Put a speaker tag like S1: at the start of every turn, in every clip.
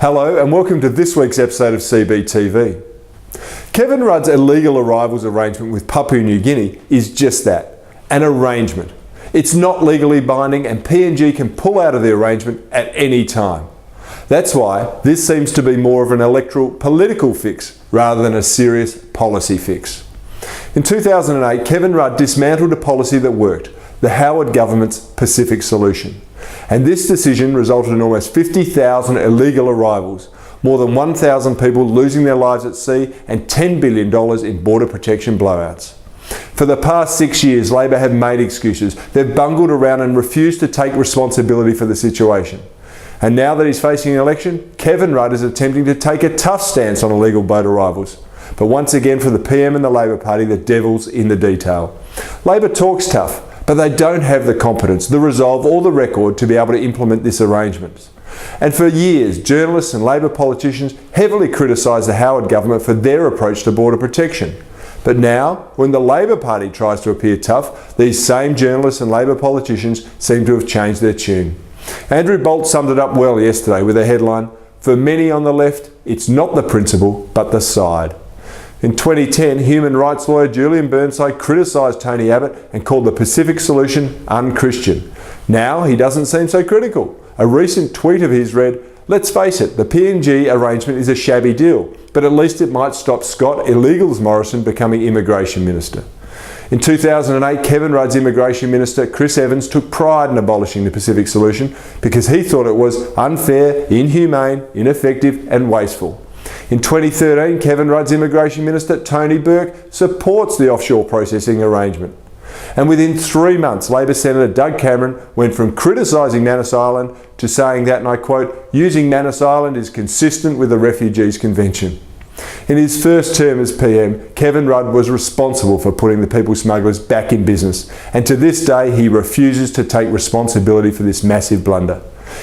S1: Hello and welcome to this week's episode of CBTV. Kevin Rudd's illegal arrivals arrangement with Papua New Guinea is just that, an arrangement. It's not legally binding and PNG can pull out of the arrangement at any time. That's why this seems to be more of an electoral political fix rather than a serious policy fix. In 2008, Kevin Rudd dismantled a policy that worked, the Howard government's Pacific Solution. And this decision resulted in almost 50,000 illegal arrivals, more than 1,000 people losing their lives at sea and $10 billion in border protection blowouts. For the past 6 years, Labor have made excuses. They've bungled around and refused to take responsibility for the situation. And now that he's facing an election, Kevin Rudd is attempting to take a tough stance on illegal boat arrivals. But once again, for the PM and the Labor Party, the devil's in the detail. Labor talks tough, but they don't have the competence, the resolve or the record to be able to implement this arrangement. And for years, journalists and Labor politicians heavily criticised the Howard government for their approach to border protection. But now, when the Labor Party tries to appear tough, these same journalists and Labor politicians seem to have changed their tune. Andrew Bolt summed it up well yesterday with a headline, "For many on the left, it's not the principle, but the side." In 2010, human rights lawyer Julian Burnside criticised Tony Abbott and called the Pacific Solution un-Christian. Now he doesn't seem so critical. A recent tweet of his read, "Let's face it, the PNG arrangement is a shabby deal, but at least it might stop Scott Illegals Morrison becoming Immigration Minister." In 2008, Kevin Rudd's Immigration Minister Chris Evans took pride in abolishing the Pacific Solution because he thought it was unfair, inhumane, ineffective and wasteful. In 2013, Kevin Rudd's Immigration Minister Tony Burke supports the offshore processing arrangement. And within 3 months, Labor Senator Doug Cameron went from criticising Manus Island to saying that, and I quote, "using Manus Island is consistent with the Refugees Convention." In his first term as PM, Kevin Rudd was responsible for putting the people smugglers back in business, and to this day he refuses to take responsibility for this massive blunder.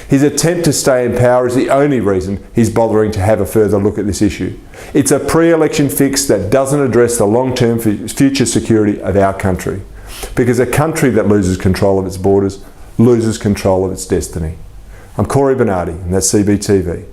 S1: His attempt to stay in power is the only reason he's bothering to have a further look at this issue. It's a pre-election fix that doesn't address the long-term future security of our country. Because a country that loses control of its borders loses control of its destiny. I'm Cory Bernardi, and that's CBTV.